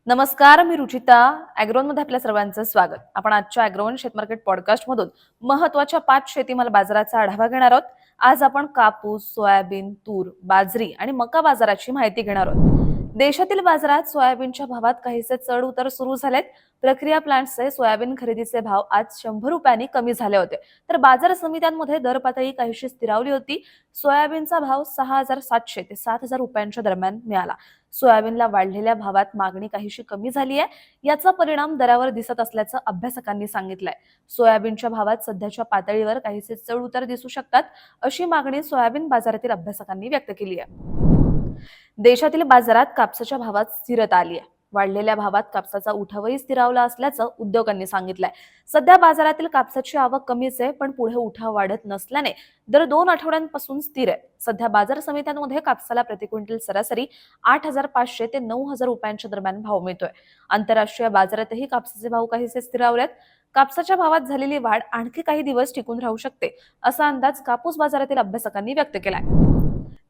नमस्कार, मी रुचिता. ॲग्रोनमध्ये आपल्या सर्वांचं स्वागत. आपण आजच्या ॲग्रोवन शेतमार्केट पॉडकास्टमधून महत्त्वाच्या 5 शेतीमाल बाजाराचा आढावा घेणार आहोत. आज आपण कापूस, सोयाबीन, तूर, बाजरी आणि मका बाजाराची माहिती घेणार आहोत. देशातील बाजारात सोयाबीनच्या भावात काहीसे चढ उतार सुरू झालेत. प्रक्रिया प्लांट्सचे सोयाबीन खरेदीचे भाव आज 100 रुपयांनी कमी झाले होते, तर बाजार समित्यांमध्ये दर पातळी काहीशी स्थिरावली होती. सोयाबीनचा भाव 6,700 ते 7,000 रुपयांच्या दरम्यान मिळाला. सोयाबीनला वाढलेल्या भावात मागणी काहीशी कमी झाली आहे. याचा परिणाम दरावर दिसत असल्याचं अभ्यासकांनी सांगितलंय. सोयाबीनच्या भावात सध्याच्या पातळीवर काहीसे चढ उतार दिसू शकतात, अशी मागणी सोयाबीन बाजारातील अभ्यासकांनी व्यक्त केली आहे. देशातील बाजारात कापसाच्या भावात स्थिरता आली आहे. वाढलेल्या भावात कापसाचा उठावही स्थिरावला असल्याचं उद्योगांनी सांगितलंय. सध्या बाजारातील कापसाची आवक कमीच आहे, पण पुढे उठाव वाढत नसल्याने दर 2 आठवड्यांपासून स्थिर आहे. सध्या बाजार समित्यांमध्ये कापसाला प्रति क्विंटल सरासरी 8,500 ते 9,000 रुपयांच्या दरम्यान भाव मिळतोय. आंतरराष्ट्रीय बाजारातही कापसाचे भाव काहीसे स्थिरावलेत. कापसाच्या भावात झालेली वाढ आणखी काही दिवस टिकून राहू शकते, असा अंदाज कापूस बाजारातील अभ्यासकांनी व्यक्त केलाय.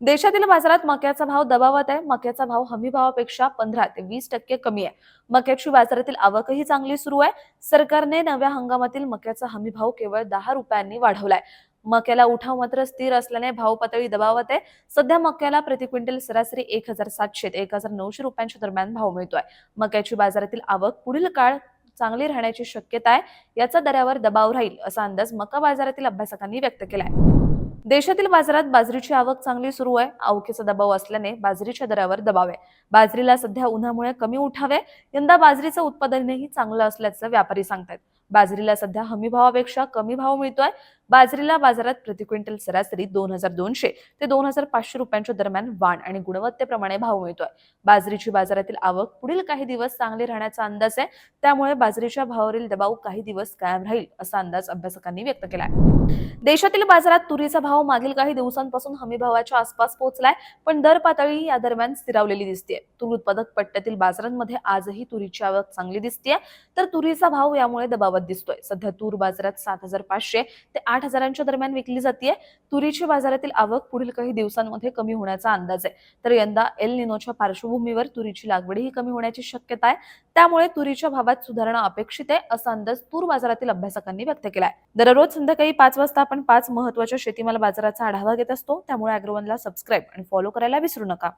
देशातील बाजारात मक्याचा भाव दबावत आहे. मक्याचा भाव हमी भावापेक्षा 15 ते 20% कमी आहे. मक्याची बाजारातील आवकही चांगली सुरू आहे. सरकारने नव्या हंगामातील मक्याचा हमी भाव केवळ 10 रुपयांनी वाढवलाय. मक्याला उठाव मात्र स्थिर असल्याने भाव पातळी दबावत आहे. सध्या मक्याला प्रति क्विंटल सरासरी 1,700 ते 1,900 रुपयांच्या दरम्यान भाव मिळतोय. मक्याची बाजारातील आवक पुढील काळ चांगली राहण्याची शक्यता आहे. याचा दरावर दबाव राहील, असा अंदाज मका बाजारातील अभ्यासकांनी व्यक्त केलाय. देशातील बाजारात बाजरीची आवक चांगली सुरू आहे. आवकीचा दबाव असल्याने बाजरीच्या दरावर दबाव आहे. बाजरीला सध्या उन्हामुळे कमी उठावे. यंदा बाजरीचं उत्पादनही चांगलं असल्याचं व्यापारी सांगतात. बाजरीला सध्या हमी भावापेक्षा कमी भाव मिळतोय. बाजरीला बाजारात प्रति क्विंटल सरासरी 2,200 ते 2,500 रुपयांच्या दरम्यान वाण आणि गुणवत्तेप्रमाणे भाव मिळतोय. बाजरीची बाजारातील आवक पुढील काही दिवस चांगली राहण्याचा अंदाज आहे. त्यामुळे बाजरीच्या भावावरील दबाव काही दिवस कायम राहील, असा अंदाज अभ्यासकांनी व्यक्त केलाय. देशातील बाजारात तुरीचा भाव मागील काही दिवसांपासून हमी भावाच्या आसपास पोहोचलाय, पण दर पातळी या दरम्यान स्थिरावलेली दिसतेय. तूर उत्पादक पट्ट्यातील बाजारांमध्ये आजही तुरीची आवक चांगली दिसतेय, तर तुरीचा भाव यामुळे दबावत दिसतोय. सध्या तूर बाजारात 7,500 ते 8,000च्या दरम्यान विकली जाते. तुरीची बाजारातील आवक पुढील काही दिवसांमध्ये कमी होण्याचा अंदाज आहे. तर यंदा एल निनोच्या पार्श्वभूमीवर तुरीची लागवडही कमी होण्याची शक्यता आहे. त्यामुळे तुरीच्या भावात सुधारणा अपेक्षित आहे, असा अंदाज तूर बाजारातील अभ्यासकांनी व्यक्त केलाय. दररोज संध्याकाळी 5 वाजता आपण 5 महत्त्वाच्या शेतीमाल बाजाराचा आढावा घेत असतो. त्यामुळे ॲग्रोवनला सबस्क्राईब आणि फॉलो करायला विसरू नका.